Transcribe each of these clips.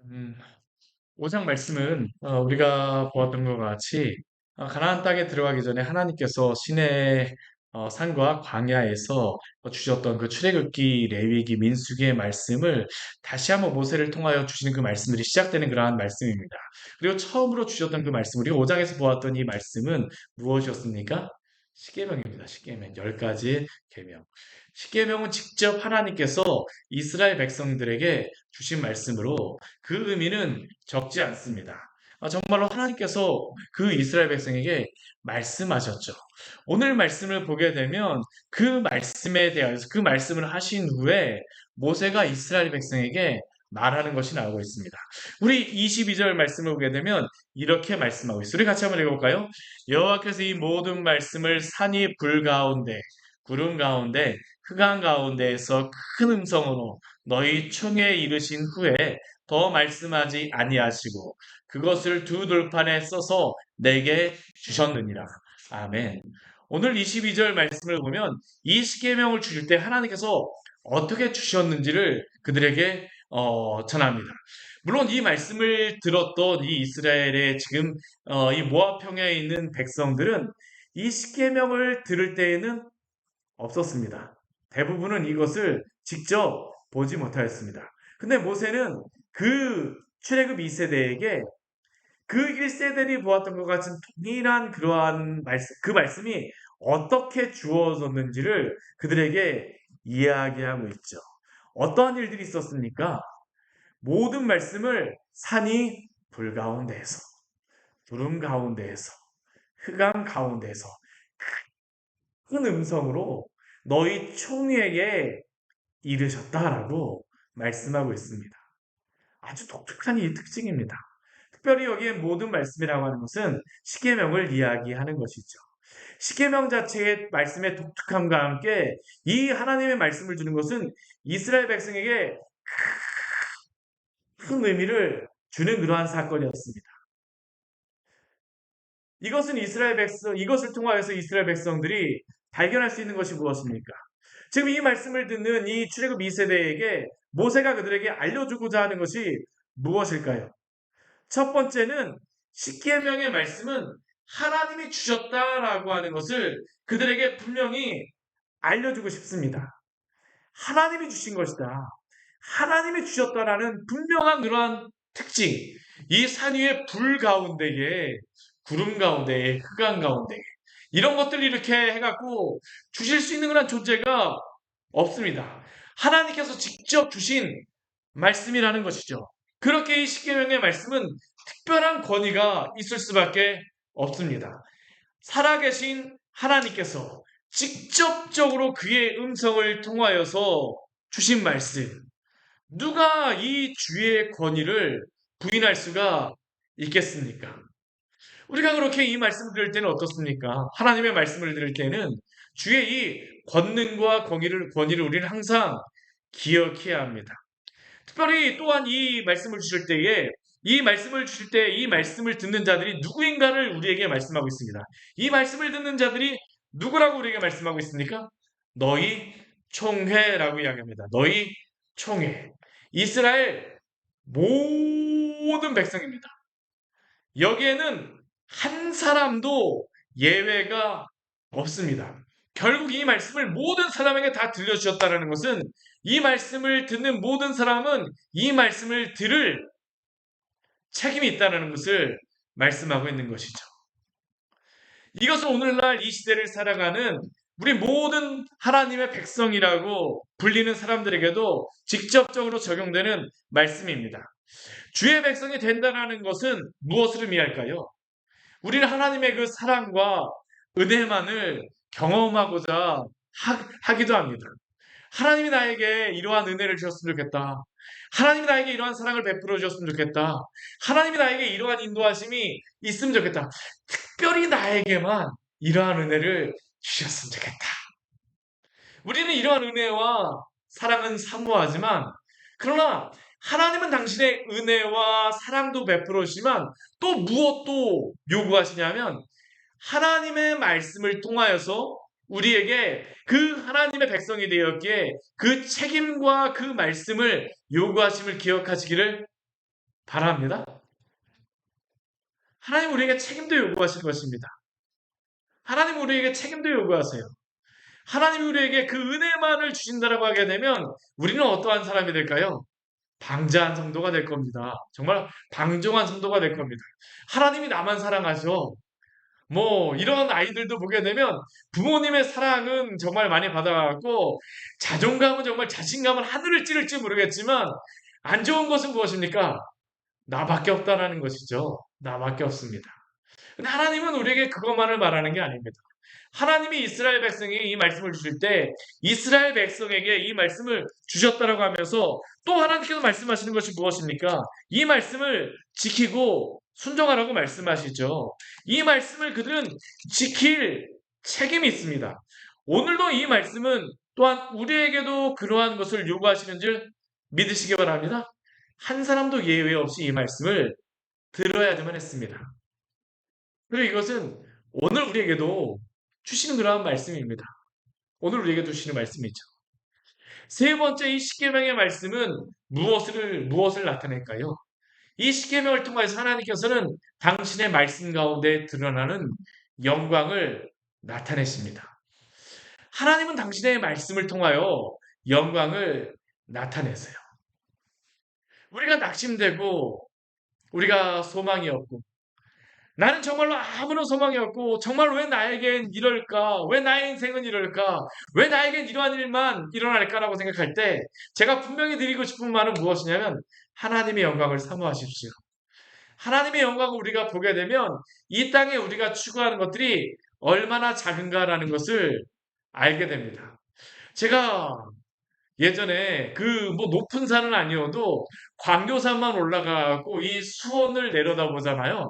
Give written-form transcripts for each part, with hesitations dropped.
음, 5장 말씀은 우리가 보았던 것 같이 가나안 땅에 들어가기 전에 하나님께서 시내 산과 광야에서 주셨던 그 출애굽기, 레위기, 민수기의 말씀을 다시 한번 모세를 통하여 주시는 그 말씀들이 시작되는 그러한 말씀입니다. 그리고 처음으로 주셨던 그 말씀, 우리 5장에서 보았던 이 말씀은 무엇이었습니까? 십계명입니다. 십계명, 10가지 계명. 십계명은 직접 하나님께서 이스라엘 백성들에게 주신 말씀으로 그 의미는 적지 않습니다. 정말로 하나님께서 그 이스라엘 백성에게 말씀하셨죠. 오늘 말씀을 보게 되면 그 말씀에 대해서 그 말씀을 하신 후에 모세가 이스라엘 백성에게 말하는 것이 나오고 있습니다. 우리 22절 말씀을 보게 되면 이렇게 말씀하고 있어요. 우리 같이 한번 읽어볼까요? 여호와께서 이 모든 말씀을 산이 불 가운데, 구름 가운데, 흑암 가운데에서 큰 음성으로 너희 총에 이르신 후에 더 말씀하지 아니하시고 그것을 두 돌판에 써서 내게 주셨느니라. 아멘. 오늘 22절 말씀을 보면 이 십계명을 주실 때 하나님께서 어떻게 주셨는지를 그들에게 전합니다. 물론 이 말씀을 들었던 이 이스라엘의 지금 이 모압 평야에 있는 백성들은 이 십계명을 들을 때에는 없었습니다. 대부분은 이것을 직접 보지 못하였습니다. 근데 모세는 그 출애굽 2세대에게 그 1세대들이 보았던 것 같은 동일한 그러한 말씀, 그 말씀이 어떻게 주어졌는지를 그들에게 이야기하고 있죠. 어떠한 일들이 있었습니까? 모든 말씀을 산이 불 가운데에서, 구름 가운데에서, 흑암 가운데에서 큰 음성으로 너희 총리에게 이르셨다라고 말씀하고 있습니다. 아주 독특한 이 특징입니다. 특별히 여기에 모든 말씀이라고 하는 것은 십계명을 이야기하는 것이죠. 십계명 자체의 말씀의 독특함과 함께 이 하나님의 말씀을 주는 것은 이스라엘 백성에게 큰 의미를 주는 그러한 사건이었습니다. 이것을 통하여서 이스라엘 백성들이 발견할 수 있는 것이 무엇입니까? 지금 이 말씀을 듣는 이 출애굽 2세대에게 모세가 그들에게 알려주고자 하는 것이 무엇일까요? 첫 번째는 십계명의 말씀은 하나님이 주셨다라고 하는 것을 그들에게 분명히 알려주고 싶습니다. 하나님이 주신 것이다. 하나님이 주셨다라는 분명한 그러한 특징. 이 산 위의 불 가운데에 구름 가운데에 흑암 가운데에 이런 것들을 이렇게 해갖고 주실 수 있는 그런 존재가 없습니다. 하나님께서 직접 주신 말씀이라는 것이죠. 그렇게 이 십계명의 말씀은 특별한 권위가 있을 수밖에 없습니다. 살아계신 하나님께서 직접적으로 그의 음성을 통하여서 주신 말씀. 누가 이 주의 권위를 부인할 수가 있겠습니까? 우리가 그렇게 이 말씀을 들을 때는 어떻습니까? 하나님의 말씀을 들을 때는 주의 이 권능과 권위를 우리는 항상 기억해야 합니다. 특별히 또한 이 말씀을 주실 때에 이 말씀을 주실 때 이 말씀을 듣는 자들이 누구인가를 우리에게 말씀하고 있습니다. 이 말씀을 듣는 자들이 누구라고 우리에게 말씀하고 있습니까? 너희 총회라고 이야기합니다. 너희 총회. 이스라엘 모든 백성입니다. 여기에는 한 사람도 예외가 없습니다. 결국 이 말씀을 모든 사람에게 다 들려주셨다는 것은 이 말씀을 듣는 모든 사람은 이 말씀을 들을 책임이 있다는 것을 말씀하고 있는 것이죠. 이것은 오늘날 이 시대를 살아가는 우리 모든 하나님의 백성이라고 불리는 사람들에게도 직접적으로 적용되는 말씀입니다. 주의 백성이 된다는 것은 무엇을 의미할까요? 우리는 하나님의 그 사랑과 은혜만을 경험하고자 하기도 합니다. 하나님이 나에게 이러한 은혜를 주셨으면 좋겠다. 하나님이 나에게 이러한 사랑을 베풀어 주셨으면 좋겠다. 하나님이 나에게 이러한 인도하심이 있으면 좋겠다. 특별히 나에게만 이러한 은혜를 주셨으면 좋겠다. 우리는 이러한 은혜와 사랑은 사모하지만 그러나 하나님은 당신의 은혜와 사랑도 베풀어 주시지만 또 무엇도 요구하시냐면 하나님의 말씀을 통하여서 우리에게 그 하나님의 백성이 되었기에 그 책임과 그 말씀을 요구하심을 기억하시기를 바랍니다. 하나님 우리에게 책임도 요구하시는 것입니다. 하나님 우리에게 책임도 요구하세요. 하나님이 우리에게 그 은혜만을 주신다라고 하게 되면 우리는 어떠한 사람이 될까요? 방자한 성도가 될 겁니다. 정말 방종한 성도가 될 겁니다. 하나님이 나만 사랑하셔. 뭐 이런 아이들도 보게 되면 부모님의 사랑은 정말 많이 받아갖고 자존감은 정말 자신감은 하늘을 찌를지 모르겠지만 안 좋은 것은 무엇입니까? 나밖에 없다라는 것이죠. 나밖에 없습니다. 근데 하나님은 우리에게 그것만을 말하는 게 아닙니다. 하나님이 이스라엘 백성에게 이 말씀을 주실 때 이스라엘 백성에게 이 말씀을 주셨다라고 하면서 또 하나님께서 말씀하시는 것이 무엇입니까? 이 말씀을 지키고 순종하라고 말씀하시죠. 이 말씀을 그들은 지킬 책임이 있습니다. 오늘도 이 말씀은 또한 우리에게도 그러한 것을 요구하시는 줄 믿으시기 바랍니다. 한 사람도 예외 없이 이 말씀을 들어야지만 했습니다. 그리고 이것은 오늘 우리에게도 주시는 그러한 말씀입니다. 오늘 우리에게 주시는 말씀이죠. 세 번째 이 십계명의 말씀은 무엇을 나타낼까요? 이 십계명을 통해서 하나님께서는 당신의 말씀 가운데 드러나는 영광을 나타내십니다. 하나님은 당신의 말씀을 통하여 영광을 나타내세요. 우리가 낙심되고 우리가 소망이 없고 나는 정말로 아무런 소망이 없고 정말 왜 나에겐 이럴까? 왜 나의 인생은 이럴까? 왜 나에겐 이러한 일만 일어날까라고 생각할 때 제가 분명히 드리고 싶은 말은 무엇이냐면 하나님의 영광을 사모하십시오. 하나님의 영광을 우리가 보게 되면 이 땅에 우리가 추구하는 것들이 얼마나 작은가라는 것을 알게 됩니다. 제가 예전에 그 뭐 높은 산은 아니어도 광교산만 올라가고 이 수원을 내려다 보잖아요.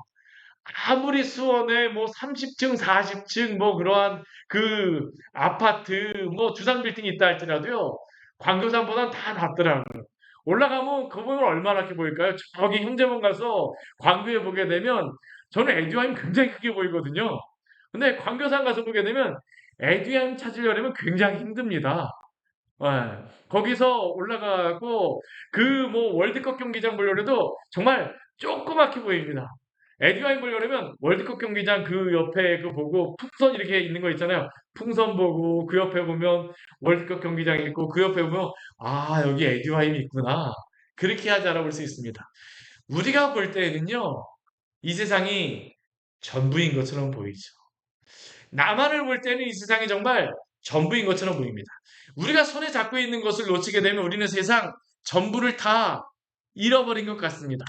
아무리 수원에 뭐 30층, 40층 뭐 그러한 그 아파트 뭐 주상 빌딩이 있다 할지라도요. 광교산보단 다 낫더라고요. 올라가면 그 보면 얼마나 크게 보일까요? 저기 형제봉 가서 광교에 보게 되면 저는 에듀아임 굉장히 크게 보이거든요. 근데 광교산 가서 보게 되면 에듀아임 찾으려면 굉장히 힘듭니다. 예. 거기서 올라가고 그 뭐 월드컵 경기장 보려도 정말 조그맣게 보입니다. 에듀아인 보려면 월드컵 경기장 그 옆에 그 보고 풍선 이렇게 있는 거 있잖아요. 풍선 보고 그 옆에 보면 월드컵 경기장 있고 그 옆에 보면 아 여기 에듀아임이 있구나. 그렇게 하지 알아볼 수 있습니다. 우리가 볼 때는요. 이 세상이 전부인 것처럼 보이죠. 나만을 볼 때는 이 세상이 정말 전부인 것처럼 보입니다. 우리가 손에 잡고 있는 것을 놓치게 되면 우리는 세상 전부를 다 잃어버린 것 같습니다.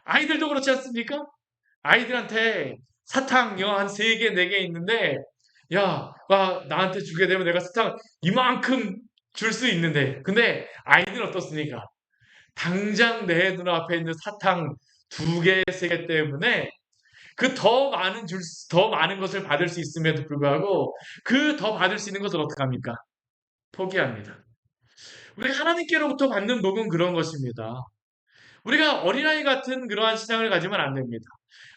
아이들도 그렇지 않습니까? 아이들한테 사탕 한 3개, 4개 있는데 야, 나한테 주게 되면 내가 사탕 이만큼 줄 수 있는데 근데 아이들은 어떻습니까? 당장 내 눈앞에 있는 사탕 2개, 3개 때문에 그 더 많은 것을 받을 수 있음에도 불구하고 그 더 받을 수 있는 것을 어떻게 합니까? 포기합니다. 우리가 하나님께로부터 받는 복은 그런 것입니다. 우리가 어린아이 같은 그러한 신앙을 가지면 안 됩니다.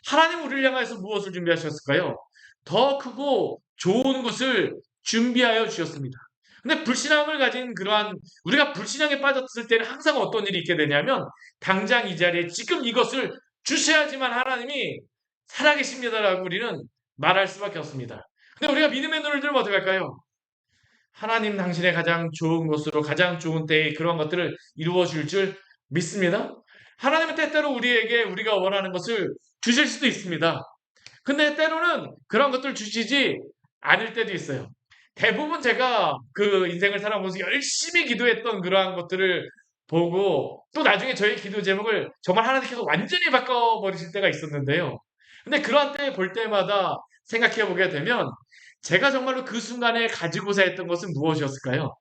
하나님 우리를 향해서 무엇을 준비하셨을까요? 더 크고 좋은 것을 준비하여 주셨습니다. 근데 불신앙을 가진 그러한 우리가 불신앙에 빠졌을 때는 항상 어떤 일이 있게 되냐면 당장 이 자리에 지금 이것을 주셔야지만 하나님이 살아계십니다라고 우리는 말할 수밖에 없습니다. 근데 우리가 믿음의 눈을 들면 어떻게 할까요? 하나님 당신의 가장 좋은 것으로 가장 좋은 때에 그런 것들을 이루어 줄 줄 믿습니다. 하나님은 때때로 우리에게 우리가 원하는 것을 주실 수도 있습니다. 근데 때로는 그런 것들 주시지 않을 때도 있어요. 대부분 제가 그 인생을 살아보면서 열심히 기도했던 그러한 것들을 보고 또 나중에 저희 기도 제목을 정말 하나님께서 완전히 바꿔버리실 때가 있었는데요. 근데 그러한 때 볼 때마다 생각해 보게 되면 제가 정말로 그 순간에 가지고자 했던 것은 무엇이었을까요?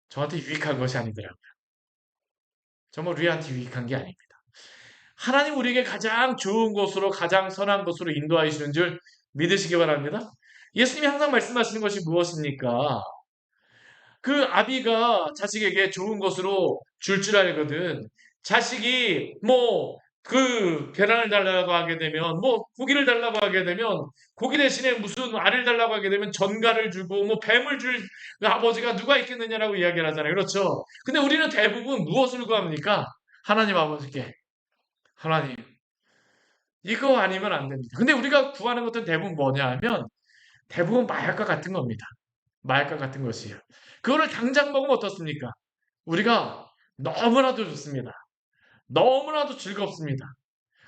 저한테 유익한 것이 아니더라고요. 정말 우리한테 유익한 게 아닙니다. 하나님 우리에게 가장 좋은 곳으로 가장 선한 곳으로 인도하시는 줄 믿으시기 바랍니다. 예수님이 항상 말씀하시는 것이 무엇입니까? 그 아비가 자식에게 좋은 것으로 줄 알거든. 자식이 뭐 그 계란을 달라고 하게 되면 뭐 고기를 달라고 하게 되면 고기 대신에 무슨 알을 달라고 하게 되면 전갈을 주고 뭐 뱀을 줄 그 아버지가 누가 있겠느냐라고 이야기를 하잖아요. 그렇죠? 근데 우리는 대부분 무엇을 구합니까? 하나님 아버지께 하나님 이거 아니면 안 됩니다. 근데 우리가 구하는 것들은 대부분 뭐냐 하면 대부분 마약과 같은 겁니다. 마약과 같은 것이에요. 그거를 당장 먹으면 어떻습니까? 우리가 너무나도 좋습니다. 너무나도 즐겁습니다.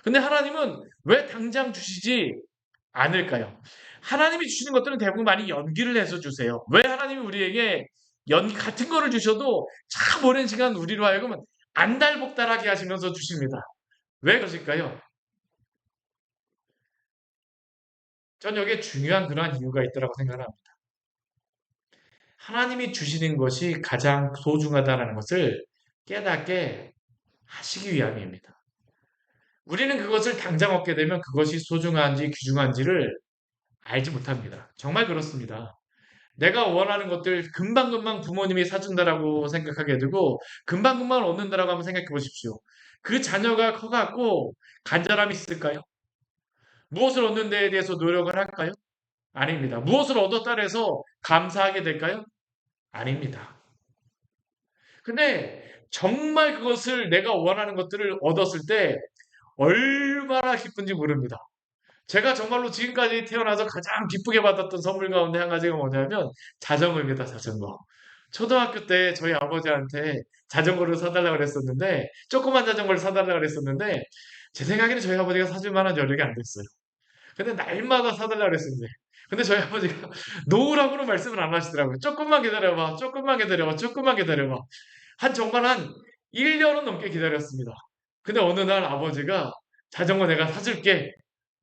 근데 하나님은 왜 당장 주시지 않을까요? 하나님이 주시는 것들은 대부분 많이 연기를 해서 주세요. 왜 하나님이 우리에게 연기 같은 거를 주셔도 참 오랜 시간 우리로 하여금 안달복달하게 하시면서 주십니다. 왜 그러실까요? 전 여기에 중요한 그러한 이유가 있다고 생각합니다. 하나님이 주시는 것이 가장 소중하다는 것을 깨닫게 하시기 위함입니다. 우리는 그것을 당장 얻게 되면 그것이 소중한지 귀중한지를 알지 못합니다. 정말 그렇습니다. 내가 원하는 것들 금방금방 부모님이 사준다라고 생각하게 되고 금방금방 얻는다라고 한번 생각해 보십시오. 그 자녀가 커갖고 간절함이 있을까요? 무엇을 얻는 데에 대해서 노력을 할까요? 아닙니다. 무엇을 얻었다 해서 감사하게 될까요? 아닙니다. 근데 정말 그것을 내가 원하는 것들을 얻었을 때 얼마나 기쁜지 모릅니다. 제가 정말로 지금까지 태어나서 가장 기쁘게 받았던 선물 가운데 한 가지가 뭐냐면 자전거입니다, 자전거. 초등학교 때 저희 아버지한테 자전거를 사달라고 그랬었는데, 조그만 자전거를 사달라고 그랬었는데, 제 생각에는 저희 아버지가 사줄 만한 여력이 안 됐어요. 근데 날마다 사달라고 그랬었는데, 근데 저희 아버지가 놓으라고는 말씀을 안 하시더라고요. 조금만 기다려봐, 조금만 기다려봐, 조금만 기다려봐. 정말 한 1년은 넘게 기다렸습니다. 근데 어느 날 아버지가 자전거 내가 사줄게.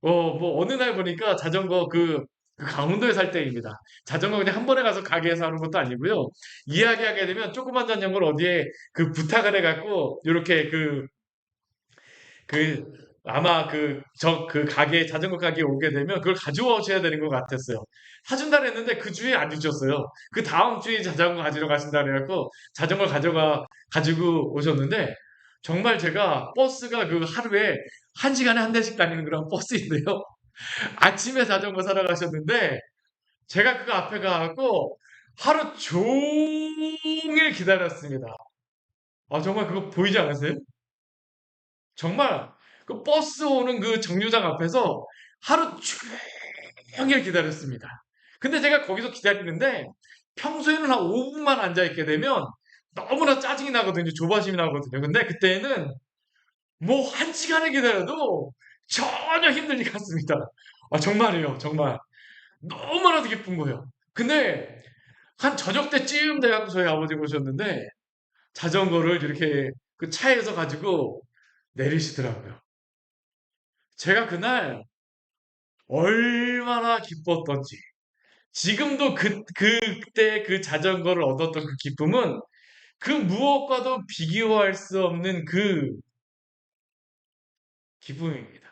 뭐 어느 날 보니까 자전거 그 강원도에 살 때입니다. 자전거 그냥 한 번에 가서 가게에서 하는 것도 아니고요. 이야기하게 되면 조그만 자전거를 어디에 그 부탁을 해갖고 이렇게 그 아마 그 가게 자전거 가게에 오게 되면 그걸 가져오셔야 되는 것 같았어요. 사준다 그랬는데 그 주에 안 주셨어요. 그 다음 주에 자전거 가지러 가신다 그래갖고 자전거 가지고 오셨는데 정말 제가 버스가 그 하루에 한 시간에 한 대씩 다니는 그런 버스인데요. 아침에 자전거 사러 가셨는데 제가 그 앞에 가갖고 하루 종일 기다렸습니다. 아 정말 그거 보이지 않으세요? 정말 그 버스 오는 그 정류장 앞에서 하루 종일 기다렸습니다. 근데 제가 거기서 기다리는데 평소에는 한 5분만 앉아 있게 되면 너무나 짜증이 나거든요. 조바심이 나거든요. 근데 그때는 뭐 한 시간을 기다려도 전혀 힘들지 않습니다. 아, 정말이에요. 정말. 너무나도 기쁜 거예요. 근데 한 저녁 때쯤 돼가지고 저희 아버지 오셨는데 자전거를 이렇게 그 차에서 가지고 내리시더라고요. 제가 그날 얼마나 기뻤던지. 지금도 그때 그 자전거를 얻었던 그 기쁨은 그 무엇과도 비교할 수 없는 그 기쁨입니다.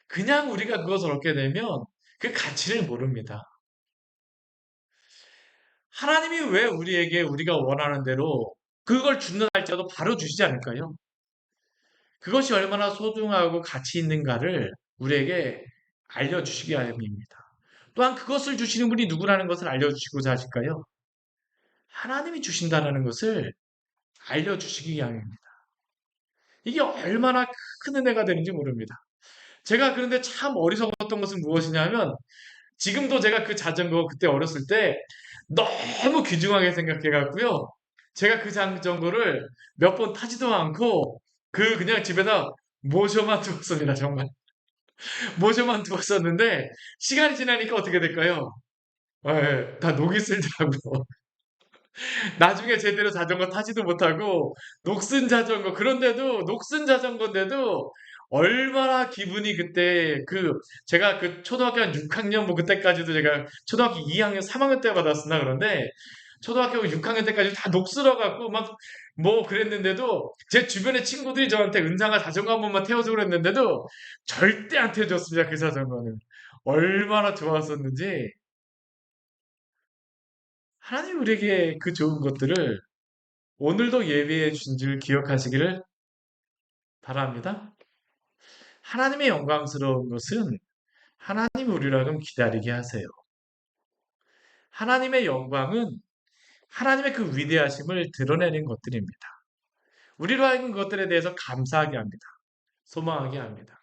그냥 우리가 그것을 얻게 되면 그 가치를 모릅니다. 하나님이 왜 우리에게 우리가 원하는 대로 그걸 주는 할지라도 바로 주시지 않을까요? 그것이 얼마나 소중하고 가치 있는가를 우리에게 알려주시기 위함입니다. 또한 그것을 주시는 분이 누구라는 것을 알려주시고자 하실까요? 하나님이 주신다는 것을 알려주시기 위함입니다. 이게 얼마나 큰 은혜가 되는지 모릅니다. 제가 그런데 참 어리석었던 것은 무엇이냐면 지금도 제가 그 자전거 그때 어렸을 때 너무 귀중하게 생각해갖고요. 제가 그 자전거를 몇 번 타지도 않고 그냥 집에다 모셔만 두었습니다. 정말 모셔만 두었었는데 시간이 지나니까 어떻게 될까요? 예, 다 녹이 슬더라고요. 나중에 제대로 자전거 타지도 못하고 녹슨 자전거 그런데도 녹슨 자전거인데도 얼마나 기분이 그때 제가 그 초등학교 한 6학년 뭐 그때까지도 제가 초등학교 2학년 3학년 때 받았으나 그런데 초등학교 6학년 때까지 다 녹슬어 갖고 막 뭐 그랬는데도 제 주변의 친구들이 저한테 은상아 자전거 한 번만 태워줘 그랬는데도 절대 안 태워줬습니다. 그 자전거는 얼마나 좋았었는지 하나님 우리에게 그 좋은 것들을 오늘도 예배해 주신 줄 기억하시기를 바랍니다. 하나님의 영광스러운 것은 하나님이 우리를 하여금 기다리게 하세요. 하나님의 영광은 하나님의 그 위대하심을 드러내는 것들입니다. 우리로 하여금 그것들에 대해서 감사하게 합니다. 소망하게 합니다.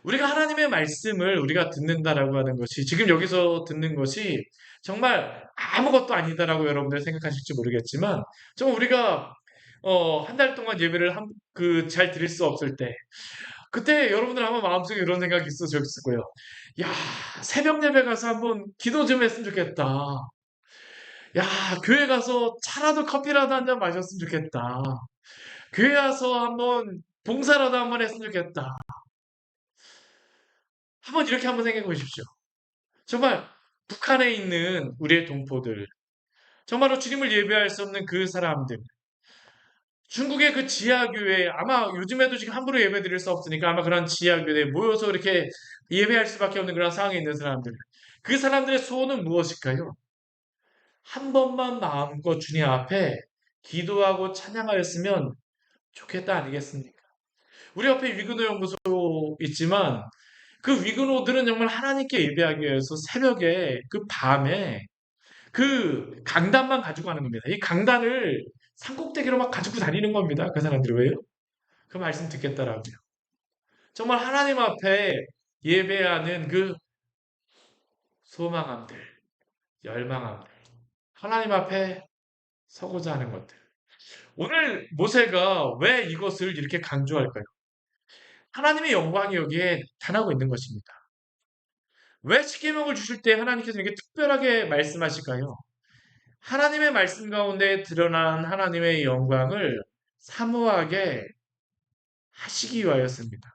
우리가 하나님의 말씀을 우리가 듣는다라고 하는 것이 지금 여기서 듣는 것이 정말 아무것도 아니다라고 여러분들 생각하실지 모르겠지만 좀 우리가 한 달 동안 예배를 잘 드릴 수 없을 때 그때 여러분들 아마 마음속에 이런 생각이 있었을 거예요. 야, 새벽 예배 가서 한번 기도 좀 했으면 좋겠다. 야, 교회 가서 차라도 커피라도 한 잔 마셨으면 좋겠다. 교회 가서 한번 봉사라도 한번 했으면 좋겠다. 한번 이렇게 한번 생각해 보십시오. 정말 북한에 있는 우리의 동포들, 정말로 주님을 예배할 수 없는 그 사람들, 중국의 그 지하교회, 아마 요즘에도 지금 함부로 예배 드릴 수 없으니까 아마 그런 지하교회에 모여서 이렇게 예배할 수밖에 없는 그런 상황에 있는 사람들. 그 사람들의 소원은 무엇일까요? 한 번만 마음껏 주님 앞에 기도하고 찬양하였으면 좋겠다 아니겠습니까? 우리 옆에 위근호 연구소 있지만 그 위근호들은 정말 하나님께 예배하기 위해서 새벽에 그 밤에 그 강단만 가지고 가는 겁니다. 이 강단을 산꼭대기로 막 가지고 다니는 겁니다. 그 사람들이 왜요? 그 말씀 듣겠다라고요. 정말 하나님 앞에 예배하는 그 소망함들, 열망함들, 하나님 앞에 서고자 하는 것들. 오늘 모세가 왜 이것을 이렇게 강조할까요? 하나님의 영광이 여기에 나타나고 있는 것입니다. 왜 십계명을 주실 때 하나님께서 이렇게 특별하게 말씀하실까요? 하나님의 말씀 가운데 드러난 하나님의 영광을 사모하게 하시기 위하였습니다.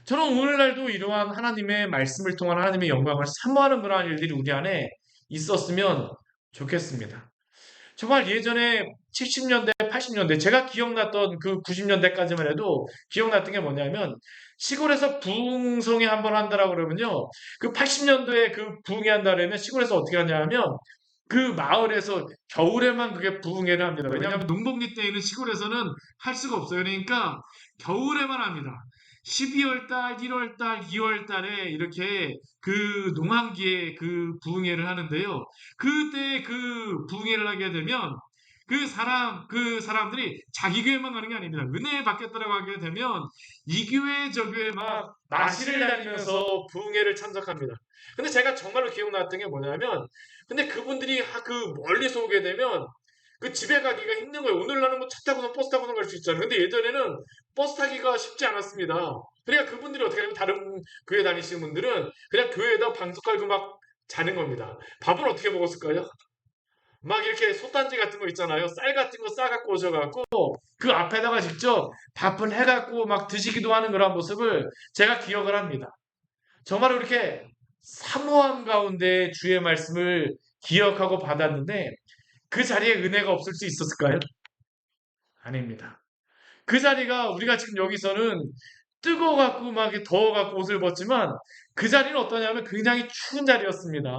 저는 오늘날도 이러한 하나님의 말씀을 통한 하나님의 영광을 사모하는 그러한 일들이 우리 안에 있었으면 좋겠습니다. 정말 예전에 70년대, 80년대, 제가 기억났던 그 90년대까지만 해도 기억났던 게 뭐냐면 시골에서 부흥성회 한번 한다라고 그러면요. 그 80년도에 그 부흥회 한다 그러면 시골에서 어떻게 하냐면 그 마을에서 겨울에만 그게 부흥회를 합니다. 왜냐하면 농복리 때에는 시골에서는 할 수가 없어요. 그러니까 겨울에만 합니다. 12월 달, 1월 달, 2월 달에 이렇게 그 농한기에 그 부흥회를 하는데요. 그때 그 부흥회를 하게 되면 그 사람들이 자기 교회만 가는 게 아닙니다. 은혜 받겠다라고 하게 되면 이 교회 저 교회 막 마실을 다니면서 부흥회를 참석합니다. 근데 제가 정말로 기억났던 게 뭐냐면 근데 그분들이 그 멀리서 오게 되면 그 집에 가기가 힘든 거예요. 오늘날은 뭐 차 타고서 버스 타고서 갈 수 있잖아요. 근데 예전에는 버스 타기가 쉽지 않았습니다. 그러니까 그분들이 어떻게 하면 다른 교회 다니시는 분들은 그냥 교회에다 방석 깔고 막 자는 겁니다. 밥은 어떻게 먹었을까요? 막 이렇게 솥단지 같은 거 있잖아요. 쌀 같은 거 싸갖고 오셔갖고 그 앞에다가 직접 밥을 해갖고 막 드시기도 하는 그런 모습을 제가 기억을 합니다. 정말 이렇게 사모함 가운데 주의 말씀을 기억하고 받았는데 그 자리에 은혜가 없을 수 있었을까요? 아닙니다. 그 자리가 우리가 지금 여기서는 뜨거워갖고 막 더워갖고 옷을 벗지만 그 자리는 어떠냐면 굉장히 추운 자리였습니다.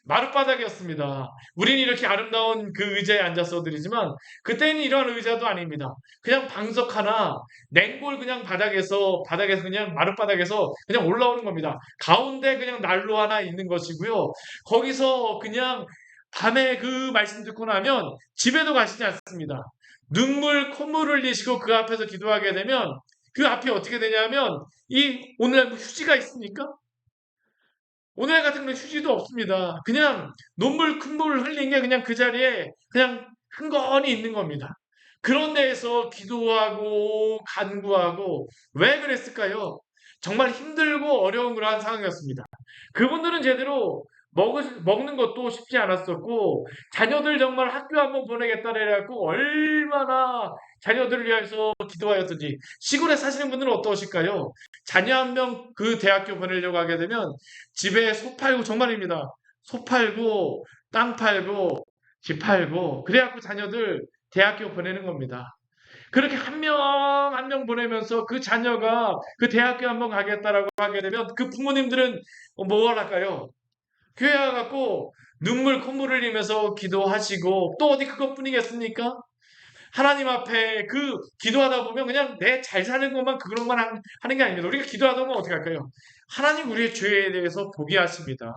마룻바닥이었습니다. 우리는 이렇게 아름다운 그 의자에 앉아서 드리지만 그때는 이런 의자도 아닙니다. 그냥 방석 하나 냉골 그냥 바닥에서 그냥 마룻바닥에서 그냥 올라오는 겁니다. 가운데 그냥 난로 하나 있는 것이고요. 거기서 그냥 밤에 그 말씀 듣고 나면 집에도 가시지 않습니다. 눈물, 콧물을 흘리시고 그 앞에서 기도하게 되면 그 앞이 어떻게 되냐면 오늘날 뭐 휴지가 있습니까? 오늘 같은 경우는 휴지도 없습니다. 그냥 눈물, 콧물 흘린 게 그냥 그 자리에 그냥 흥건히 있는 겁니다. 그런 데에서 기도하고 간구하고 왜 그랬을까요? 정말 힘들고 어려운 그러한 상황이었습니다. 그분들은 제대로 먹는 것도 쉽지 않았었고 자녀들 정말 학교 한번 보내겠다 그래갖고 얼마나 자녀들을 위해서 기도하였든지 시골에 사시는 분들은 어떠실까요? 자녀 한 명 그 대학교 보내려고 하게 되면 집에 소 팔고 정말입니다. 소 팔고 땅 팔고 집 팔고 그래갖고 자녀들 대학교 보내는 겁니다. 그렇게 한 명 한 명 보내면서 그 자녀가 그 대학교 한번 가겠다라고 하게 되면 그 부모님들은 뭘 할까요? 교회 와갖고 눈물 콧물 흘리면서 기도하시고 또 어디 그것뿐이겠습니까? 하나님 앞에 그 기도하다 보면 그냥 내 잘 사는 것만 그런만 하는 게 아닙니다. 우리가 기도하다 보면 어떻게 할까요? 하나님 우리의 죄에 대해서 보게 하십니다.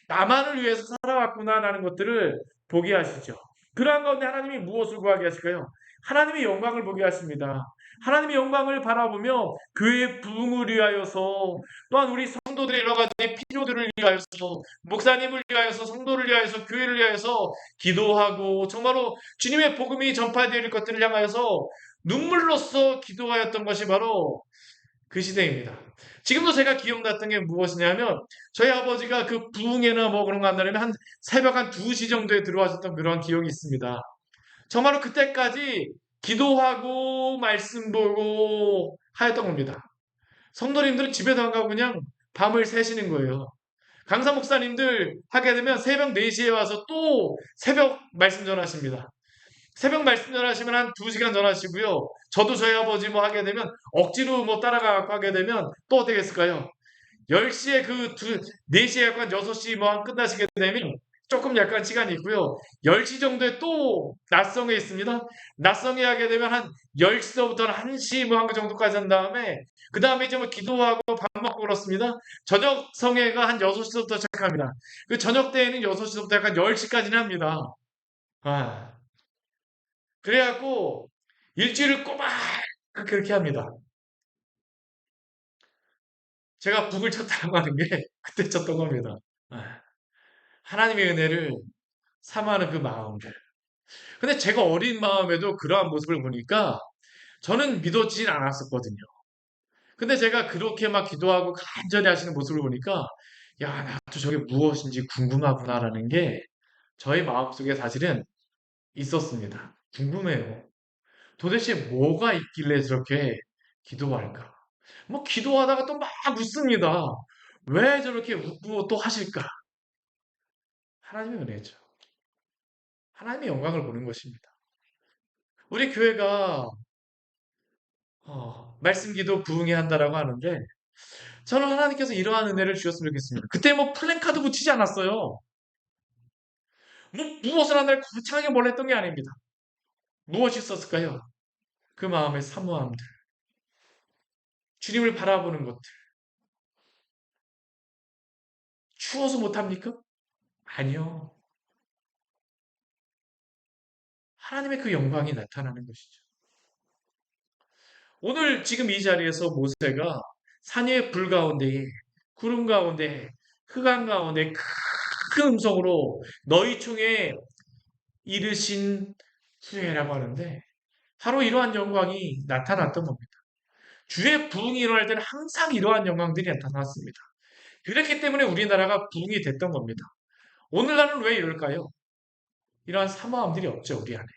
나만을 위해서 살아왔구나라는 것들을 보게 하시죠. 그러한 가운데 하나님이 무엇을 구하게 하실까요? 하나님의 영광을 보게 하십니다. 하나님의 영광을 바라보며 교회의 부흥을 위하여서 또한 우리 성도들의 여러 가지 필요들을 위하여서 목사님을 위하여서 성도를 위하여서 교회를 위하여서 기도하고 정말로 주님의 복음이 전파되어질 것들을 향하여서 눈물로써 기도하였던 것이 바로 그 시대입니다. 지금도 제가 기억났던 게 무엇이냐면 저희 아버지가 그 부흥회나 뭐 그런 거 한다면 한 새벽 한 2시 정도에 들어와셨던 그런 기억이 있습니다. 정말로 그때까지 기도하고 말씀 보고 하였던 겁니다. 성도님들은 집에도 안 가고 그냥 밤을 새시는 거예요. 강사 목사님들 하게 되면 새벽 4시에 와서 또 새벽 말씀 전하십니다. 새벽 말씀 전하시면 한 2시간 전하시고요. 저도 저희 아버지 뭐 하게 되면 억지로 뭐 따라가고 하게 되면 또 어떻게 했을까요? 10시에 4시에 약간 6시 뭐 한 끝나시게 되면 조금 약간 시간이 있고요. 10시 정도에 또 낮성에 있습니다. 낮성에 하게 되면 한 10시부터 1시 뭐 한 그 정도까지 한 다음에 그 다음에 이제 뭐 기도하고 밥 먹고 그렇습니다. 저녁 성회가 한 6시부터 시작합니다. 그 저녁 때에는 6시부터 약간 10시까지는 합니다. 아, 그래갖고 일주일을 꼬박 그렇게 합니다. 제가 북을 쳤다고 하는 게 그때 쳤던 겁니다. 아, 하나님의 은혜를 사모하는 그 마음들. 근데 제가 어린 마음에도 그러한 모습을 보니까 저는 믿어지진 않았었거든요. 근데 제가 그렇게 막 기도하고 간절히 하시는 모습을 보니까 야, 나도 저게 무엇인지 궁금하구나라는 게 저의 마음속에 사실은 있었습니다. 궁금해요. 도대체 뭐가 있길래 저렇게 기도할까? 뭐 기도하다가 또 막 웃습니다. 왜 저렇게 웃고 또 하실까? 하나님의 은혜죠. 하나님의 영광을 보는 것입니다. 우리 교회가 말씀 기도 부흥회 한다라고 하는데 저는 하나님께서 이러한 은혜를 주셨으면 좋겠습니다. 그때 뭐 플랜카드 붙이지 않았어요. 뭐 무엇을 하나를 거창하게 뭘 했던 게 아닙니다. 무엇이 있었을까요? 그 마음의 사모함들, 주님을 바라보는 것들. 추워서 못합니까? 아니요. 하나님의 그 영광이 나타나는 것이죠. 오늘 지금 이 자리에서 모세가 산 위의 불 가운데에 구름 가운데 흑암 가운데 큰 음성으로 너희 중에 이르신 후예라고 하는데 바로 이러한 영광이 나타났던 겁니다. 주의 부흥이 일어날 때는 항상 이러한 영광들이 나타났습니다. 그렇기 때문에 우리나라가 부흥이 됐던 겁니다. 오늘날은 왜 이럴까요? 이러한 사모함들이 없죠, 우리 안에.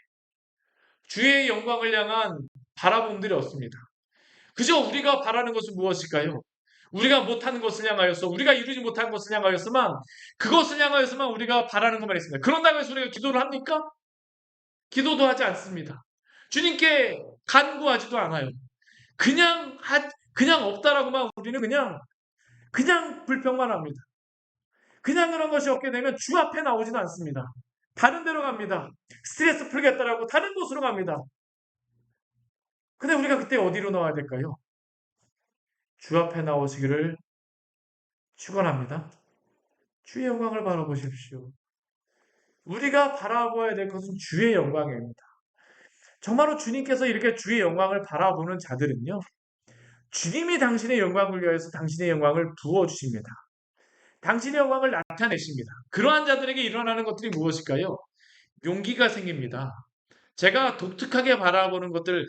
주의 영광을 향한 바라봄들이 없습니다. 그저 우리가 바라는 것은 무엇일까요? 우리가 못하는 것을 향하여서 우리가 이루지 못한 것을 향하여서만 그것을 향하여서만 우리가 바라는 것만 있습니다. 그런다고 해서 우리가 기도를 합니까? 기도도 하지 않습니다. 주님께 간구하지도 않아요. 그냥 없다라고만 우리는 그냥 불평만 합니다. 그냥 그런 것이 없게 되면 주 앞에 나오지도 않습니다. 다른 데로 갑니다. 스트레스 풀겠다라고 다른 곳으로 갑니다. 근데 우리가 그때 어디로 나와야 될까요? 주 앞에 나오시기를 축원합니다. 주의 영광을 바라보십시오. 우리가 바라보아야 될 것은 주의 영광입니다. 정말로 주님께서 이렇게 주의 영광을 바라보는 자들은요. 주님이 당신의 영광을 위하여서 당신의 영광을 부어주십니다. 당신의 영광을 나타내십니다. 그러한 자들에게 일어나는 것들이 무엇일까요? 용기가 생깁니다. 제가 독특하게 바라보는 것들,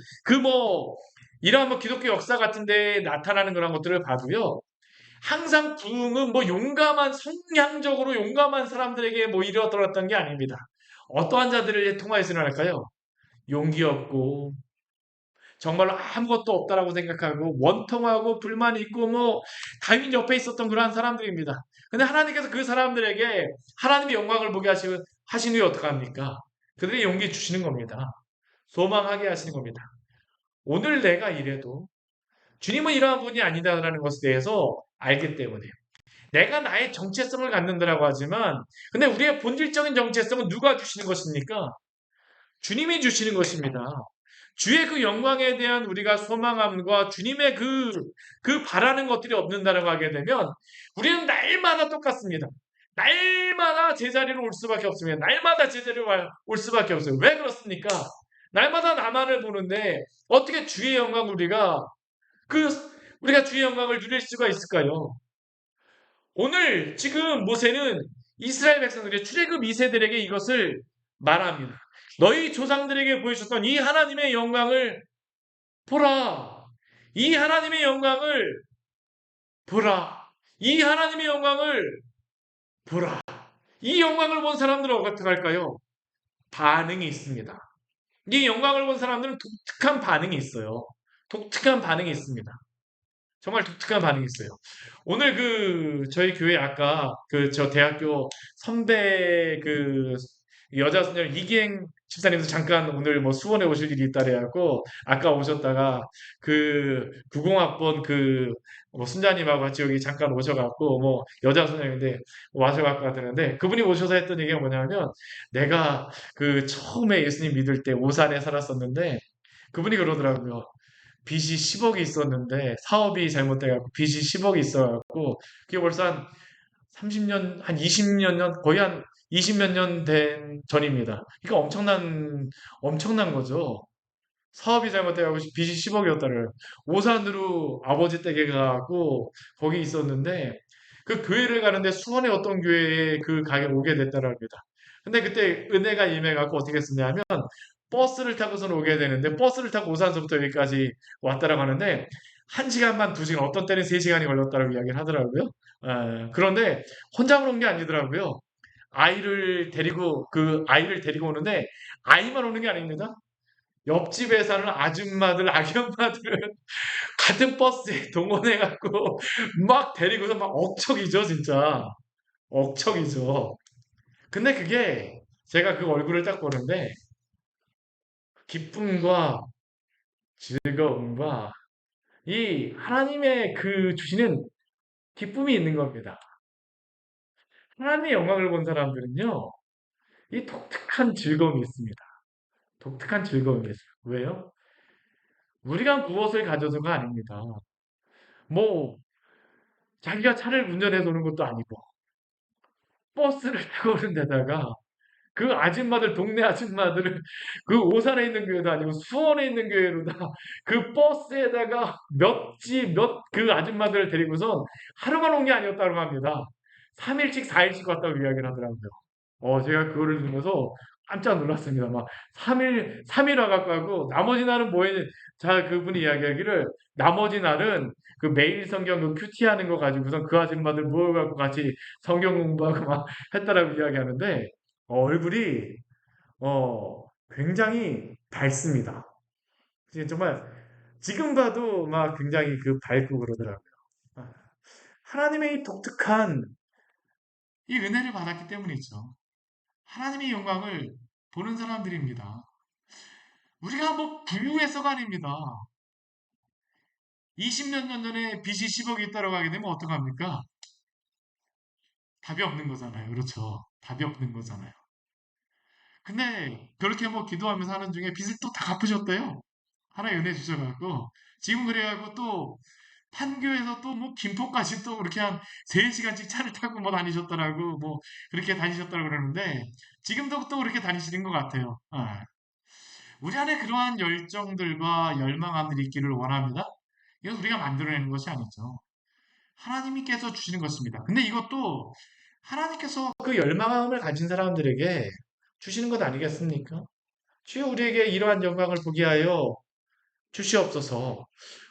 이러한 기독교 역사 같은 데 나타나는 그런 것들을 봐도요. 항상 부흥은 용감한, 성향적으로 용감한 사람들에게 이루어졌던 게 아닙니다. 어떠한 자들을 통하여서 일어날까요? 용기 없고, 정말로 아무것도 없다라고 생각하고, 원통하고, 불만이 있고, 다윈 옆에 있었던 그러한 사람들입니다. 근데 하나님께서 그 사람들에게 하나님의 영광을 보게 하신 후에 어떡합니까? 그들의 용기 주시는 겁니다. 소망하게 하시는 겁니다. 오늘 내가 이래도 주님은 이러한 분이 아니다라는 것에 대해서 알기 때문에 내가 나의 정체성을 갖는다라고 하지만 근데 우리의 본질적인 정체성은 누가 주시는 것입니까? 주님이 주시는 것입니다. 주의 그 영광에 대한 우리가 소망함과 주님의 그 바라는 것들이 없는다라고 하게 되면 우리는 날마다 똑같습니다. 날마다 제자리로 올 수밖에 없습니다. 날마다 제자리로 올 수밖에 없어요. 왜 그렇습니까? 날마다 나만을 보는데 어떻게 주의 영광을 그 우리가 주의 영광을 누릴 수가 있을까요? 오늘 지금 모세는 이스라엘 백성들의 출애굽 2세들에게 이것을 말합니다. 너희 조상들에게 보여주셨던 이 하나님의 영광을 보라. 이 하나님의 영광을 보라. 이 하나님의 영광을 보라. 이 영광을 본 사람들은 어떻게 할까요? 반응이 있습니다. 이 영광을 본 사람들은 독특한 반응이 있어요. 독특한 반응이 있습니다. 정말 독특한 반응이 있어요. 오늘 저희 교회 아까 저 대학교 선배 여자 수녀 이기행 집사님도 잠깐 오늘 뭐 수원에 오실 일이 있다 그래갖고 아까 오셨다가 90학번 뭐 순자님하고 같이 여기 잠깐 오셔갖고 뭐 여자 수녀인데 와셔갖고 하는데 그분이 오셔서 했던 얘기가 뭐냐면 내가 처음에 예수님 믿을 때 오산에 살았었는데 그분이 그러더라고요. 빚이 10억이 있었는데 사업이 잘못돼갖고 빚이 10억이 있어갖고 그게 벌써 한 30년, 한 20몇 년, 거의 한 20몇 년 된 전입니다. 그러니까 엄청난 거죠. 사업이 잘못돼가지고 빚이 10억이었다를 오산으로 아버지 댁에 가고 거기 있었는데 그 교회를 가는데 수원의 어떤 교회에 그 가게 오게 됐다랍니다. 근데 그때 은혜가 임해갖고 어떻게 했었냐면 버스를 타고선 오게 되는데 버스를 타고 오산서부터 여기까지 왔다라고 하는데 1시간 반, 2시간, 어떤 때는 3시간이 걸렸다고 이야기를 하더라고요. 그런데 혼자만 온 게 아니더라고요. 아이를 데리고 오는데 아이만 오는 게 아닙니다. 옆집에 사는 아줌마들, 아기 엄마들을 같은 버스에 동원해갖고 막 데리고서 막 억척이죠, 진짜. 억척이죠. 근데 그게 제가 그 얼굴을 딱 보는데 기쁨과 즐거움과 이 하나님의 주시는 기쁨이 있는 겁니다. 하나님의 영광을 본 사람들은요, 이 독특한 즐거움이 있습니다. 독특한 즐거움이 있어요. 왜요? 우리가 무엇을 가져서가 아닙니다. 뭐 자기가 차를 운전해서 오는 것도 아니고 버스를 타고 오는 데다가 그 아줌마들 동네 아줌마들을 오산에 있는 교회도 아니고 수원에 있는 교회로다 그 버스에다가 몇 아줌마들을 데리고선 하루만 온 게 아니었다고 합니다. 3일씩 4일씩 왔다고 이야기를 하더라고요. 제가 그거를 들으면서 깜짝 놀랐습니다. 막 3일 와갖고 하고 나머지 날은 뭐 했는 자 그분이 이야기하기를 나머지 날은 매일 성경 큐티 하는 거 가지고선 그 아줌마들 모여갖고 같이 성경 공부하고 막 했다라고 이야기하는데 얼굴이 굉장히 밝습니다. 정말 지금 봐도 막 굉장히 밝고 그러더라고요. 아, 하나님의 이 독특한 이 은혜를 받았기 때문이죠. 하나님의 영광을 보는 사람들입니다. 우리가 뭐 부유해서가 아닙니다. 20몇 년 전에 빚이 10억이 있다고 하게 되면 어떡합니까? 답이 없는 거잖아요. 그렇죠. 답이 없는 거잖아요. 근데 그렇게 뭐 기도하면서 하는 중에 빚을 또 다 갚으셨대요. 하나의 은혜 주셔가지고 지금 그래가지고 또 판교에서 또 뭐 김포까지 또 그렇게 한 3시간씩 차를 타고 뭐 다니셨더라고 뭐 그렇게 다니셨다고 그러는데 지금도 또 그렇게 다니시는 것 같아요. 우리 안에 그러한 열정들과 열망함들이 있기를 원합니다. 이건 우리가 만들어내는 것이 아니죠. 하나님께서 주시는 것입니다. 근데 이것도 하나님께서 그 열망함을 가진 사람들에게 주시는 것 아니겠습니까? 주여 우리에게 이러한 영광을 보게 하여 주시옵소서.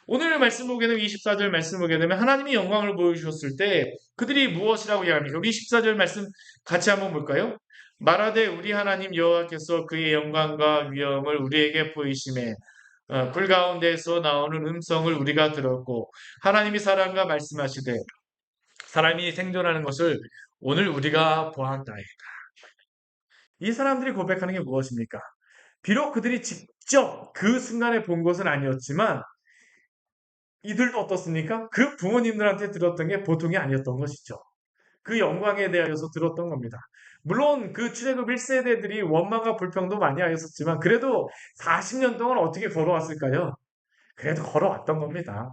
오늘 말씀 보게 되면 24절 말씀 보게 되면 하나님이 영광을 보여주셨을 때 그들이 무엇이라고 이야기합니까? 우리 14절 말씀 같이 한번 볼까요? 말하되 우리 하나님 여호와께서 그의 영광과 위엄을 우리에게 보이심에 불 가운데서 나오는 음성을 우리가 들었고 하나님이 사람과 말씀하시되 사람이 생존하는 것을 오늘 우리가 보았다이. 이 사람들이 고백하는 게 무엇입니까? 비록 그들이 직접 그 순간에 본 것은 아니었지만 이들도 어떻습니까? 그 부모님들한테 들었던 게 보통이 아니었던 것이죠. 그 영광에 대하여서 들었던 겁니다. 물론 출애굽 1세대들이 원망과 불평도 많이 하였었지만 그래도 40년 동안 어떻게 걸어왔을까요? 그래도 걸어왔던 겁니다.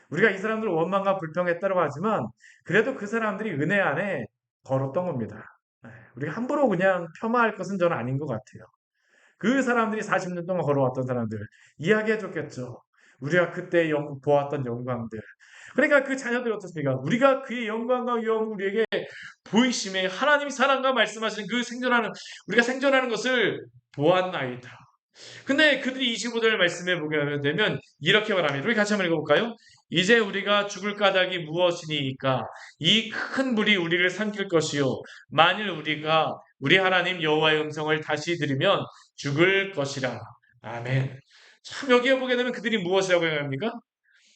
우리가 이 사람들 원망과 불평했다고 하지만 그래도 그 사람들이 은혜 안에 걸었던 겁니다. 네, 우리가 함부로 그냥 폄하할 것은 저는 아닌 것 같아요. 그 사람들이 40년 동안 걸어왔던 사람들 이야기해 줬겠죠. 우리가 그때 보았던 영광들. 그러니까 그 자녀들이 어떻습니까? 우리가 그의 영광과 위엄을 우리에게 보이심에 하나님이 사랑과 말씀하시는 그 생존하는 우리가 생존하는 것을 보았나이다. 근데 그들이 25절 말씀해 보게 되면 이렇게 말합니다. 우리 같이 한번 읽어볼까요? 이제 우리가 죽을 까닭이 무엇이니까 이 큰 불이 우리를 삼킬 것이요 만일 우리가 우리 하나님 여호와의 음성을 다시 들으면 죽을 것이라. 아멘. 참 여기에 보게 되면 그들이 무엇이라고 생각합니까?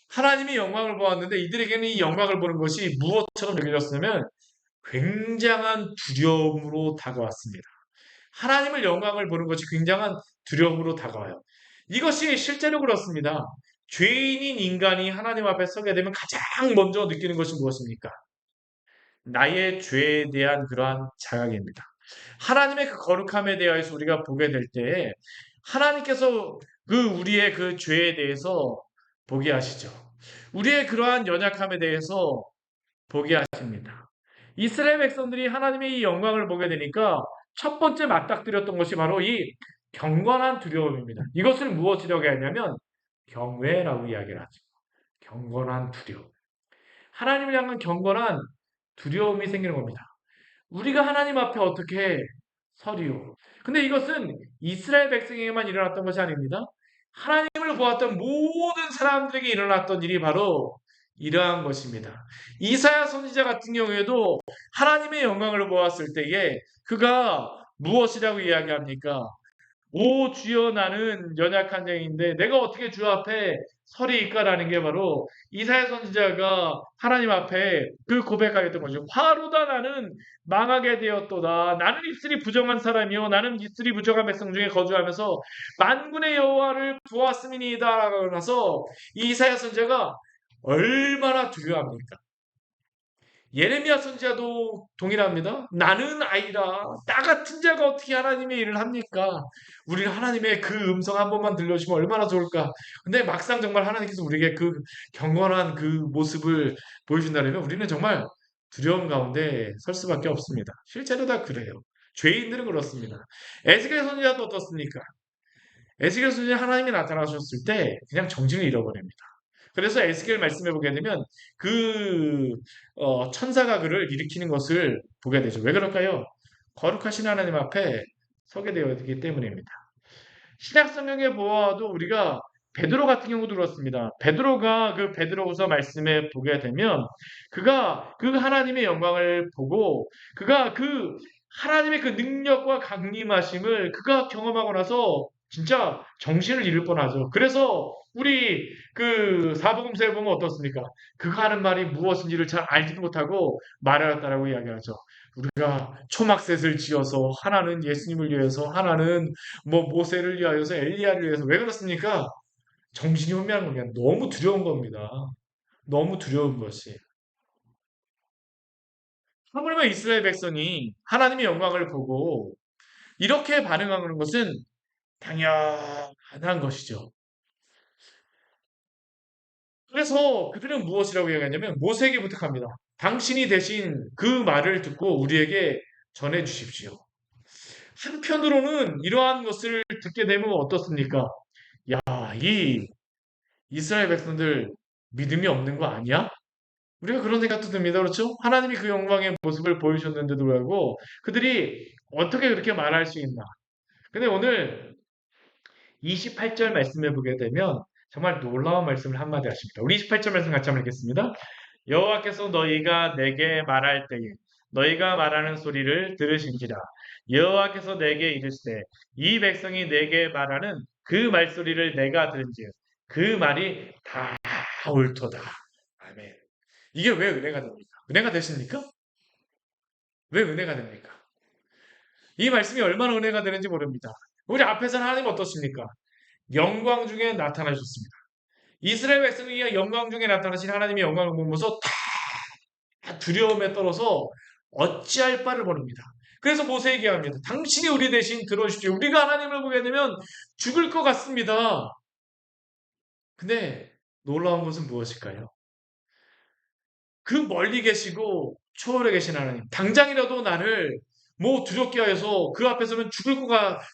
하나님의 영광을 보았는데 이들에게는 이 영광을 보는 것이 무엇처럼 여겨졌냐면 굉장한 두려움으로 다가왔습니다. 하나님을 영광을 보는 것이 굉장한 두려움으로 다가와요. 이것이 실제로 그렇습니다. 죄인인 인간이 하나님 앞에 서게 되면 가장 먼저 느끼는 것이 무엇입니까? 나의 죄에 대한 그러한 자각입니다. 하나님의 그 거룩함에 대해서 우리가 보게 될 때에 하나님께서 우리의 그 죄에 대해서 보게 하시죠. 우리의 그러한 연약함에 대해서 보게 하십니다. 이스라엘 백성들이 하나님의 이 영광을 보게 되니까 첫 번째 맞닥뜨렸던 것이 바로 이 경건한 두려움입니다. 이것을 무엇이라고 하냐면 경외라고 이야기를 하죠. 경건한 두려움. 하나님을 향한 경건한 두려움이 생기는 겁니다. 우리가 하나님 앞에 어떻게 서리요. 근데 이것은 이스라엘 백성에게만 일어났던 것이 아닙니다. 하나님을 보았던 모든 사람들에게 일어났던 일이 바로 이러한 것입니다. 이사야 선지자 같은 경우에도 하나님의 영광을 보았을 때에 그가 무엇이라고 이야기합니까? 오 주여 나는 연약한 자인데 내가 어떻게 주 앞에 서리이까라는 게 바로 이사야 선지자가 하나님 앞에 그 고백하였던 거죠. 화로다 나는 망하게 되었도다. 나는 입술이 부정한 사람이요 나는 입술이 부정한 백성 중에 거주하면서 만군의 여호와를 보았음이니이다라고 나서 이사야 선지자가 얼마나 두려워합니까? 예레미야 선지자도 동일합니다. 나는 아이라 나 같은 자가 어떻게 하나님의 일을 합니까? 우리는 하나님의 그 음성 한 번만 들려주면 얼마나 좋을까? 근데 막상 정말 하나님께서 우리에게 그 경건한 그 모습을 보여준다면 우리는 정말 두려움 가운데 설 수밖에 없습니다. 실제로 다 그래요. 죄인들은 그렇습니다. 에스겔 선지자도 어떻습니까? 에스겔 선지자 하나님이 나타나셨을 때 그냥 정신을 잃어버립니다. 그래서 에스겔 말씀해 보게 되면 그 천사가 그를 일으키는 것을 보게 되죠. 왜 그럴까요? 거룩하신 하나님 앞에 서게 되었기 때문입니다. 신약 성경에 보아도 우리가 베드로 같은 경우도 그렇습니다. 베드로가 그 베드로후서 말씀에 보게 되면 그가 그 하나님의 영광을 보고 그가 그 하나님의 그 능력과 강림하심을 그가 경험하고 나서 진짜 정신을 잃을 뻔하죠. 그래서 우리 그 사복음서에 보면 어떻습니까? 그가 하는 말이 무엇인지를 잘 알지도 못하고 말하였다라고 이야기하죠. 우리가 초막셋을 지어서 하나는 예수님을 위해서 하나는 뭐 모세를 위하여서 엘리야를 위해서 왜 그렇습니까? 정신이 혼미한 겁니다. 너무 두려운 겁니다. 너무 두려운 것이. 하물며 이스라엘 백성이 하나님의 영광을 보고 이렇게 반응하는 것은 당연한 것이죠. 그래서 그들은 무엇이라고 이야기하냐면 모세에게 부탁합니다. 당신이 대신 그 말을 듣고 우리에게 전해 주십시오. 한편으로는 이러한 것을 듣게 되면 어떻습니까? 야, 이 이스라엘 백성들 믿음이 없는 거 아니야? 우리가 그런 생각도 듭니다. 그렇죠? 하나님이 그 영광의 모습을 보여주셨는데도 불구하고 그들이 어떻게 그렇게 말할 수 있나? 근데 오늘 28절 말씀해 보게 되면 정말 놀라운 말씀을 한마디 하십니다. 우리 28절 말씀 같이 한번 읽겠습니다. 여호와께서 너희가 내게 말할 때에 너희가 말하는 소리를 들으신지라. 여호와께서 내게 이르시되 이 백성이 내게 말하는 그 말소리를 내가 들은즉 그 말이 다 옳도다. 아멘. 이게 왜 은혜가 됩니까? 은혜가 되십니까? 왜 은혜가 됩니까? 이 말씀이 얼마나 은혜가 되는지 모릅니다. 우리 앞에서는 하나님 어떻습니까? 영광 중에 나타나셨습니다. 이스라엘 백성이 영광 중에 나타나신 하나님의 영광을 보면서 다 두려움에 떨어서 어찌할 바를 모릅니다. 그래서 모세에게 합니다. 당신이 우리 대신 들어주십시오. 우리가 하나님을 보게 되면 죽을 것 같습니다. 근데 놀라운 것은 무엇일까요? 그 멀리 계시고 초월해 계신 하나님. 당장이라도 나를 뭐 두렵게 하여서 그 앞에서는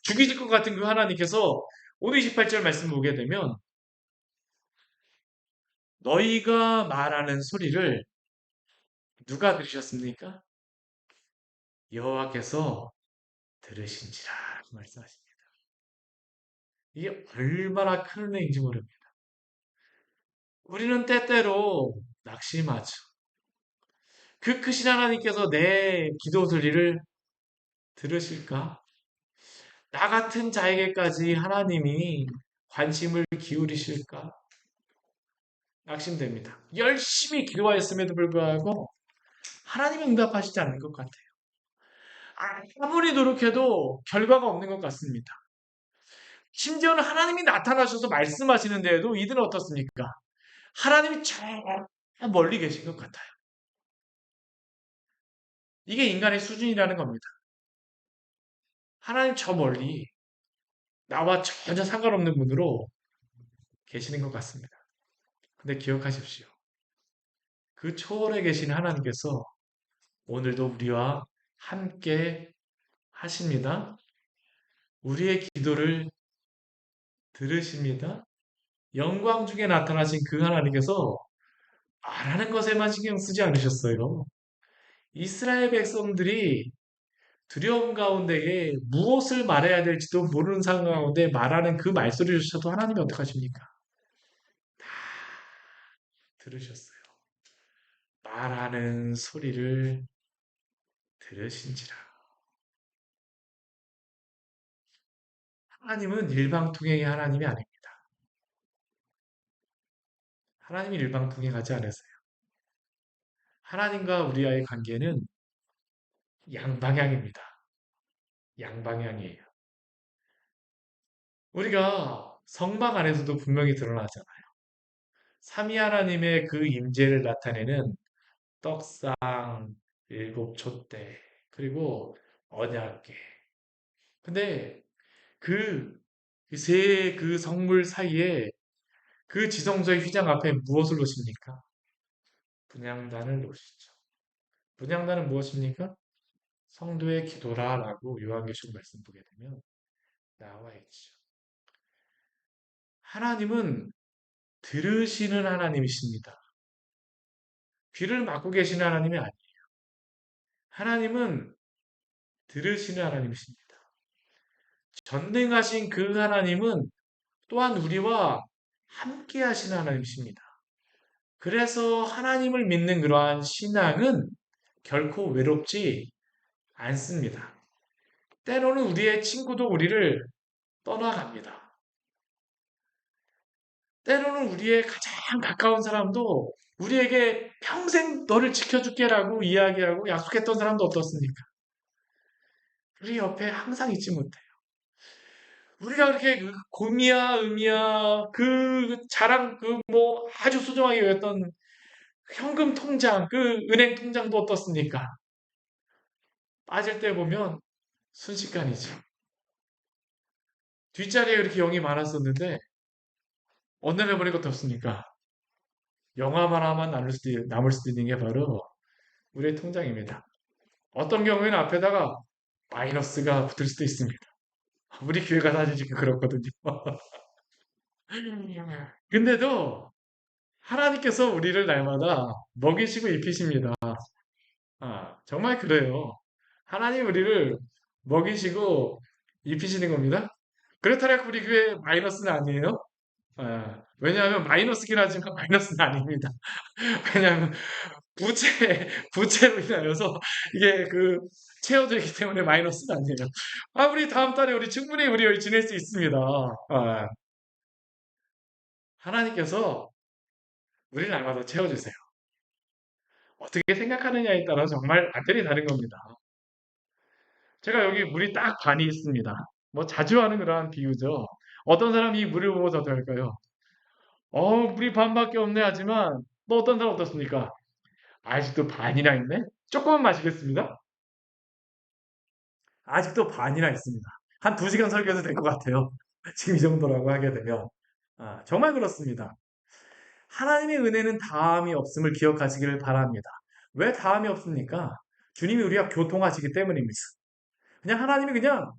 죽이실 것 같은 그 하나님께서 오늘 28절 말씀 보게 되면 너희가 말하는 소리를 누가 들으셨습니까? 여호와께서 들으신지라 그 말씀하십니다. 이게 얼마나 큰 은혜인지 모릅니다. 우리는 때때로 낙심하죠. 그 크신 하나님께서 내 기도 소리를 들으실까? 나 같은 자에게까지 하나님이 관심을 기울이실까? 낙심됩니다. 열심히 기도하였음에도 불구하고 하나님이 응답하시지 않는 것 같아요. 아무리 노력해도 결과가 없는 것 같습니다. 심지어는 하나님이 나타나셔서 말씀하시는데도 이들은 어떻습니까? 하나님이 저 멀리 계신 것 같아요. 이게 인간의 수준이라는 겁니다. 하나님 저 멀리 나와 전혀 상관없는 분으로 계시는 것 같습니다. 근데 기억하십시오. 그 초월에 계신 하나님께서 오늘도 우리와 함께 하십니다. 우리의 기도를 들으십니다. 영광 중에 나타나신 그 하나님께서 말하는 것에만 신경 쓰지 않으셨어요. 이스라엘 백성들이 두려움 가운데에 무엇을 말해야 될지도 모르는 상황 가운데 말하는 그 말소리조차도 하나님이 어떡하십니까? 다 들으셨어요. 말하는 소리를 들으신지라. 하나님은 일방통행의 하나님이 아닙니다. 하나님이 일방통행하지 않으세요. 하나님과 우리와의 관계는 양방향입니다. 양방향이에요. 우리가 성막 안에서도 분명히 드러나잖아요. 삼위 하나님의 그 임재를 나타내는 떡상, 일곱 촛대, 그리고 언약궤. 근데 그 세 성물 사이에 그 지성소의 휘장 앞에 무엇을 놓습니까? 분향단을 놓으시죠. 분향단은 무엇입니까? 성도의 기도라라고 요한계시록 말씀 보게 되면 나와 있죠. 하나님은 들으시는 하나님이십니다. 귀를 막고 계시는 하나님이 아니에요. 하나님은 들으시는 하나님이십니다. 전능하신 그 하나님은 또한 우리와 함께 하시는 하나님이십니다. 그래서 하나님을 믿는 그러한 신앙은 결코 외롭지 않습니다. 때로는 우리의 친구도 우리를 떠나갑니다. 때로는 우리의 가장 가까운 사람도 우리에게 평생 너를 지켜줄게라고 이야기하고 약속했던 사람도 어떻습니까? 우리 옆에 항상 있지 못해요. 우리가 그렇게 그 곰이야, 음이야, 그 자랑, 그 뭐 아주 소중하게 여겼던 현금 통장, 그 은행 통장도 어떻습니까? 빠질 때 보면 순식간이죠. 뒷자리에 그렇게 영이 많았었는데 어느 날 보니까 어떻습니까? 영화만 하나만 남을 수도 있는 게 바로 우리의 통장입니다. 어떤 경우에는 앞에다가 마이너스가 붙을 수도 있습니다. 우리 교회가 사실 지금 그렇거든요. 근데도 하나님께서 우리를 날마다 먹이시고 입히십니다. 정말 그래요. 하나님 우리를 먹이시고 입히시는 겁니다. 그렇다고 우리 교회 마이너스는 아니에요. 왜냐하면 마이너스긴 하지만 마이너스는 아닙니다. 왜냐하면 부채로 인하여서 이게 채워지기 때문에 마이너스는 아니에요. 우리 다음 달에 우리 충분히 우리 지낼 수 있습니다. 하나님께서 우리를 날마다 채워주세요. 어떻게 생각하느냐에 따라 정말 완전히 다른 겁니다. 제가 여기 물이 딱 반이 있습니다. 뭐 자주 하는 그러한 비유죠. 어떤 사람이 이 물을 보고 저도 할까요? 물이 반밖에 없네 하지만 또 어떤 사람 어떻습니까? 아직도 반이나 있네? 조금만 마시겠습니다. 아직도 반이나 있습니다. 한 2시간 설교해도 될 것 같아요. 지금 이 정도라고 하게 되면. 정말 그렇습니다. 하나님의 은혜는 다함이 없음을 기억하시기를 바랍니다. 왜 다음이 없습니까? 주님이 우리가 교통하시기 때문입니다. 그냥 하나님이 그냥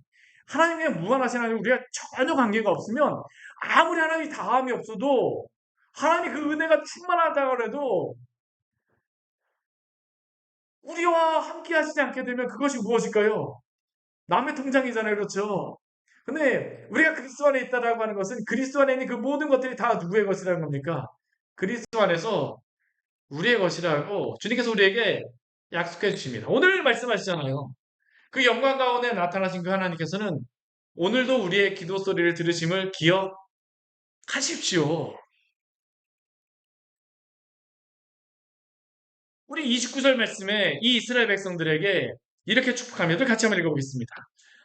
하나님 그냥 무한하신 하나님 우리가 전혀 관계가 없으면 아무리 하나님이 다함이 없어도 하나님이 그 은혜가 충만하다고 해도 우리와 함께 하시지 않게 되면 그것이 무엇일까요? 남의 통장이잖아요. 그렇죠? 근데 우리가 그리스도 안에 있다라고 하는 것은 그리스도 안에 있는 그 모든 것들이 다 누구의 것이라는 겁니까? 그리스도 안에서 우리의 것이라고 주님께서 우리에게 약속해 주십니다. 오늘 말씀하시잖아요. 그 영광 가운데 나타나신 그 하나님께서는 오늘도 우리의 기도 소리를 들으심을 기억하십시오. 우리 29절 말씀에 이 이스라엘 백성들에게 이렇게 축복합니다. 같이 한번 읽어보겠습니다.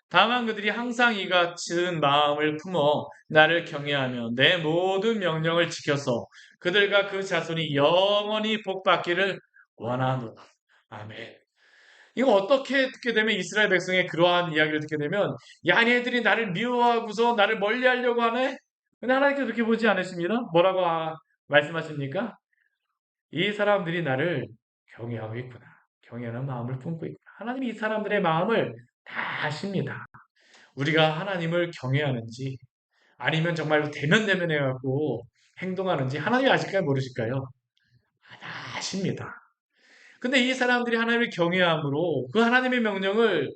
다만 그들이 항상 이 같은 마음을 품어 나를 경외하며 내 모든 명령을 지켜서 그들과 그 자손이 영원히 복받기를 원하노라. 아멘. 이거 어떻게 듣게 되면 이스라엘 백성의 그러한 이야기를 듣게 되면 야, 얘들이 나를 미워하고서 나를 멀리하려고 하네? 근데 하나님께서 그렇게 보지 않으십니다. 뭐라고 말씀하십니까? 이 사람들이 나를 경외하고 있구나. 경외하는 마음을 품고 있구나. 하나님이 이 사람들의 마음을 다 아십니다. 우리가 하나님을 경외하는지 아니면 정말로 대면대면해갖고 행동하는지 하나님이 아실까요? 모르실까요? 다 아십니다. 근데 이 사람들이 하나님을 경외함으로 그 하나님의 명령을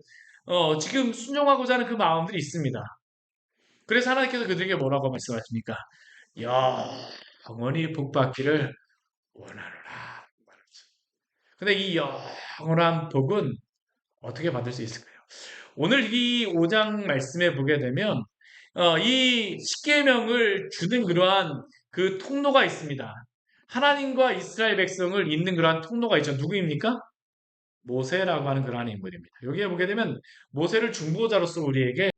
지금 순종하고자 하는 그 마음들이 있습니다. 그래서 하나님께서 그들에게 뭐라고 말씀하십니까? 영원히 복받기를 원하노라. 근데 이 영원한 복은 어떻게 받을 수 있을까요? 오늘 이 5장 말씀에 보게 되면 이 십계명을 주는 그러한 그 통로가 있습니다. 하나님과 이스라엘 백성을 잇는 그러한 통로가 있죠. 누구입니까? 모세라고 하는 그러한 인물입니다. 여기에 보게 되면 모세를 중보자로서 우리에게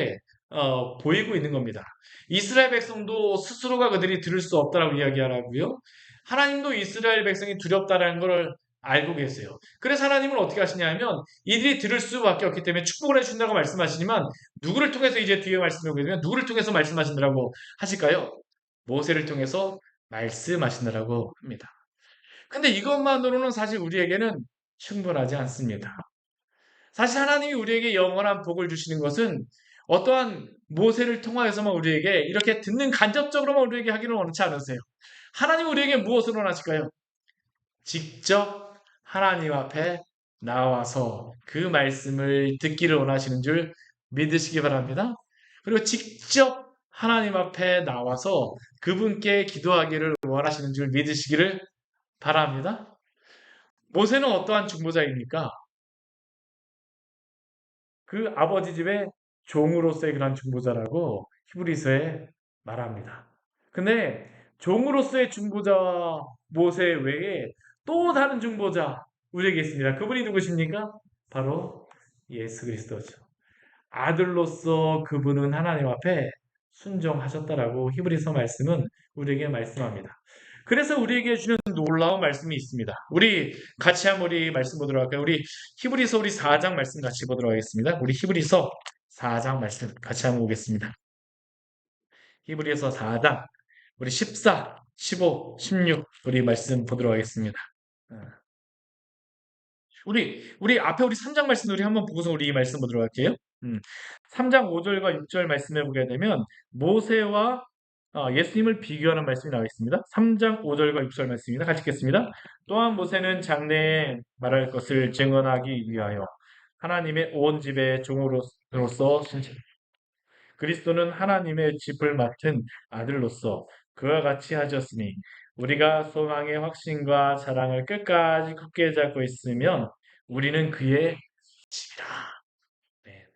보이고 있는 겁니다. 이스라엘 백성도 스스로가 그들이 들을 수 없다라고 이야기하라고요. 하나님도 이스라엘 백성이 두렵다라는 것을 알고 계세요. 그래서 하나님은 어떻게 하시냐면 이들이 들을 수밖에 없기 때문에 축복을 해준다고 말씀하시지만 누구를 통해서 이제 뒤에 말씀을 보게 되면 누구를 통해서 말씀하신다고 하실까요? 모세를 통해서 말씀하신다고 합니다. 근데 이것만으로는 사실 우리에게는 충분하지 않습니다. 사실 하나님이 우리에게 영원한 복을 주시는 것은 어떠한 모세를 통하여서만 우리에게 이렇게 듣는 간접적으로만 우리에게 하기를 원치 않으세요. 하나님 우리에게 무엇을 원하실까요? 직접 하나님 앞에 나와서 그 말씀을 듣기를 원하시는 줄 믿으시기 바랍니다. 그리고 직접 하나님 앞에 나와서 그분께 기도하기를 원하시는 줄 믿으시기를 바랍니다. 모세는 어떠한 중보자입니까? 그 아버지 집의 종으로서의 그런 중보자라고 히브리서에 말합니다. 근데 종으로서의 중보자 모세 외에 또 다른 중보자 우리에게 있습니다. 그분이 누구십니까? 바로 예수 그리스도죠. 아들로서 그분은 하나님 앞에 순종하셨다라고 히브리서 말씀은 우리에게 말씀합니다. 그래서 우리에게 주는 놀라운 말씀이 있습니다. 우리 같이 한번 우리 말씀 보도록 할까요? 우리 4장 말씀 같이 보도록 하겠습니다. 우리 히브리서 4장 말씀 같이 한번 보겠습니다. 히브리서 4장 우리 14, 15, 16 우리 말씀 보도록 하겠습니다. 어. 우리 앞에 우리 3장 말씀 우리 한번 보고서 우리 이 말씀 보도록 할게요. 3장 5절과 6절 말씀에 보게 되면 모세와 예수님을 비교하는 말씀이 나와 있습니다. 3장 5절과 6절 말씀입니다. 같이 읽겠습니다. 또한 모세는 장래에 말할 것을 증언하기 위하여 하나님의 온 집의 종으로서 신체 그리스도는 하나님의 집을 맡은 아들로서 그와 같이 하셨으니 우리가 소망의 확신과 사랑을 끝까지 굳게 잡고 있으면 우리는 그의 집이라. 네.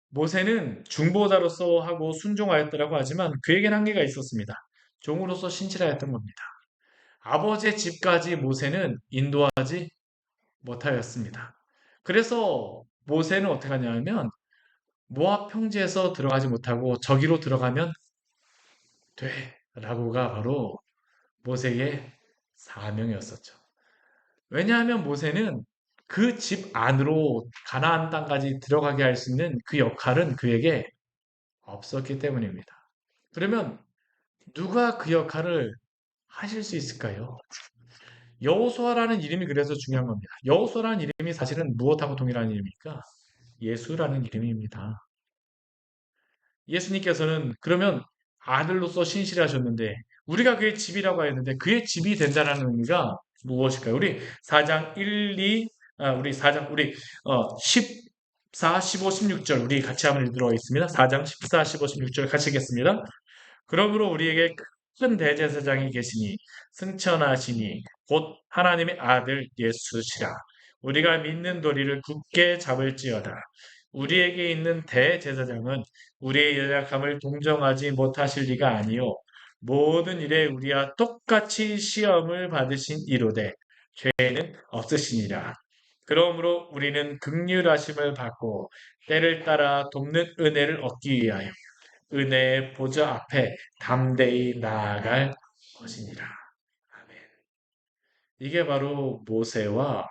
모세는 중보자로서 하고 순종하였다라고 하지만 그에게는 한계가 있었습니다. 종으로서 신실하였던 겁니다. 아버지의 집까지 모세는 인도하지 못하였습니다. 그래서 모세는 어떻게 하냐면 모압 평지에서 들어가지 못하고 저기로 들어가면 돼라고가 바로 모세의 사명이었었죠. 왜냐하면 모세는 그 집 안으로 가나안 땅까지 들어가게 할 수 있는 그 역할은 그에게 없었기 때문입니다. 그러면 누가 그 역할을 하실 수 있을까요? 여호수아라는 이름이 그래서 중요한 겁니다. 여호수아라는 이름이 사실은 무엇하고 동일한 이름입니까? 예수라는 이름입니다. 예수님께서는 그러면 아들로서 신실하셨는데 우리가 그의 집이라고 했는데 그의 집이 된다는 의미가 무엇일까요? 우리 4장 1, 2, 우리 4장 우리 14, 15, 16절 우리 같이 한번 읽도록 하겠습니다. 4장 14, 15, 16절 같이 읽겠습니다. 그러므로 우리에게 큰 대제사장이 계시니 승천하시니 곧 하나님의 아들 예수시라. 우리가 믿는 도리를 굳게 잡을지어다. 우리에게 있는 대제사장은 우리의 연약함을 동정하지 못하실 리가 아니요 모든 일에 우리와 똑같이 시험을 받으신 이로되 죄는 없으시니라. 그러므로 우리는 긍휼하심을 받고 때를 따라 돕는 은혜를 얻기 위하여 은혜의 보좌 앞에 담대히 나아갈 것이니라. 아멘. 이게 바로 모세와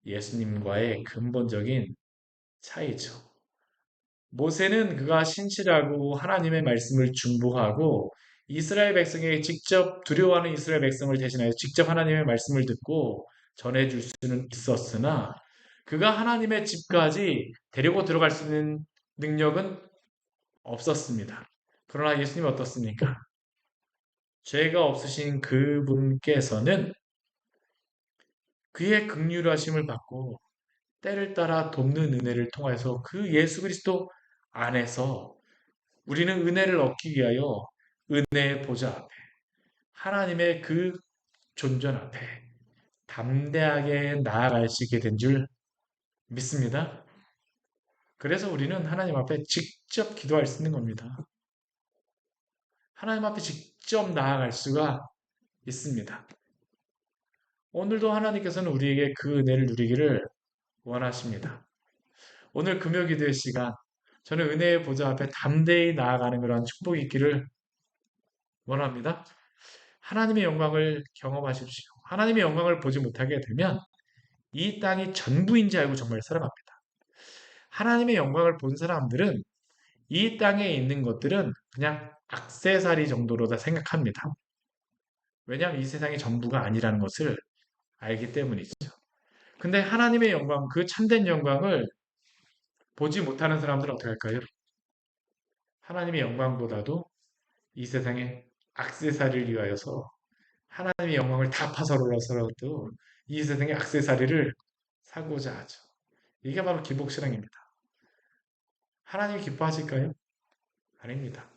예수님과의 근본적인 차이죠. 모세는 그가 신실하고 하나님의 말씀을 중보하고 이스라엘 백성에게 직접 두려워하는 이스라엘 백성을 대신하여 직접 하나님의 말씀을 듣고 전해줄 수는 있었으나 그가 하나님의 집까지 데리고 들어갈 수 있는 능력은 없었습니다. 그러나 예수님이 어떻습니까? 죄가 없으신 그분께서는 그의 긍휼하심을 받고 때를 따라 돕는 은혜를 통해서 그 예수 그리스도 안에서 우리는 은혜를 얻기 위하여 은혜의 보좌 앞에 하나님의 그 존전 앞에 담대하게 나아갈 수 있게 된 줄 믿습니다. 그래서 우리는 하나님 앞에 직접 기도할 수 있는 겁니다. 하나님 앞에 직접 나아갈 수가 있습니다. 오늘도 하나님께서는 우리에게 그 은혜를 누리기를 원하십니다. 오늘 금요 기도의 시간, 저는 은혜의 보좌 앞에 담대히 나아가는 그런 축복이 있기를 원합니다. 하나님의 영광을 경험하십시오. 하나님의 영광을 보지 못하게 되면 이 땅이 전부인지 알고 정말 살아갑니다. 하나님의 영광을 본 사람들은 이 땅에 있는 것들은 그냥 액세서리 정도로 다 생각합니다. 왜냐하면 이 세상이 전부가 아니라는 것을 알기 때문이죠. 근데 하나님의 영광, 그 참된 영광을 보지 못하는 사람들은 어떻게 할까요? 하나님의 영광보다도 이 세상의 액세서리를 위하여서 하나님의 영광을 다 파서로서라도 이 세상의 액세서리를 사고자 하죠. 이게 바로 기복신앙입니다. 하나님이 기뻐하실까요? 아닙니다.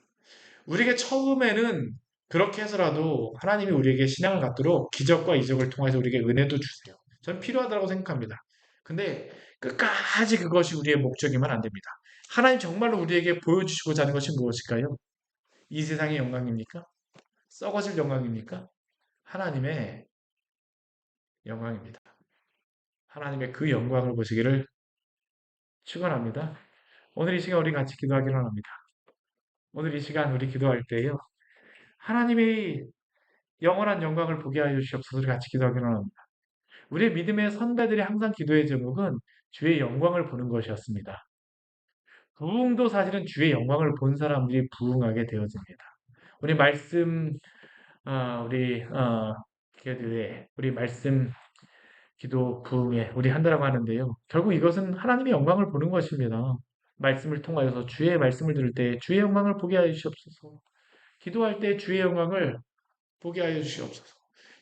우리에게 처음에는 그렇게 해서라도 하나님이 우리에게 신앙을 갖도록 기적과 이적을 통해서 우리에게 은혜도 주세요. 저는 필요하다고 생각합니다. 근데 끝까지 그것이 우리의 목적이면 안 됩니다. 하나님 정말로 우리에게 보여주시고자 하는 것이 무엇일까요? 이 세상의 영광입니까? 썩어질 영광입니까? 하나님의 영광입니다. 하나님의 그 영광을 보시기를 축원합니다. 오늘 이 시간 우리 같이 기도하기를 원합니다. 오늘 이 시간 우리 기도할 때요. 하나님의 영원한 영광을 보게 하여 주시옵소서. 우리 같이 기도하기를 원합니다. 우리의 믿음의 선배들이 항상 기도의 제목은 주의 영광을 보는 것이었습니다. 부흥도 사실은 주의 영광을 본 사람들이 부흥하게 되어집니다. 우리 말씀 우리 교회에 우리 말씀 기도 부흥회 우리 한다라고 하는데요. 결국 이것은 하나님의 영광을 보는 것입니다. 말씀을 통하여서 주의 말씀을 들을 때 주의 영광을 보게 하여 주시옵소서. 기도할 때 주의 영광을 보게 하여 주시옵소서.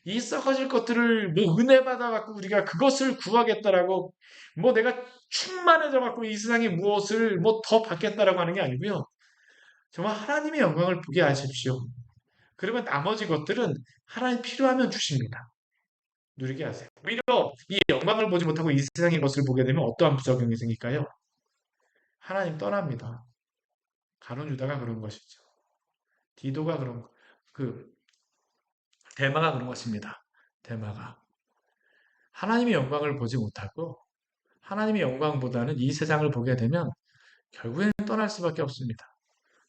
이 썩어질 것들을 뭐 은혜 받아 갖고 우리가 그것을 구하겠다라고 뭐 내가 충만해져 갖고 이 세상에 무엇을 뭐 더 받겠다라고 하는 게 아니고요. 정말 하나님의 영광을 보게 하십시오. 그러면 나머지 것들은 하나님 필요하면 주십니다. 누리게 하세요. 오히려 이 영광을 보지 못하고 이 세상의 것을 보게 되면 어떠한 부작용이 생길까요? 하나님 떠납니다. 가룟 유다가 그런 것이죠. 디도가 그 대마가 그런 것입니다. 대마가 하나님의 영광을 보지 못하고 하나님의 영광보다는 이 세상을 보게 되면 결국에는 떠날 수밖에 없습니다.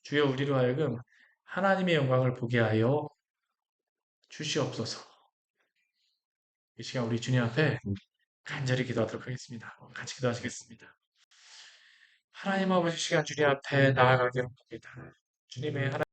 주여 우리로 하여금 하나님의 영광을 보게 하여 주시옵소서. 이 시간 우리 주님 앞에 간절히 기도하도록 하겠습니다. 같이 기도하시겠습니다. 하나님 아버지 시간 주님 앞에 나아가게 합니다. 주님의 하나님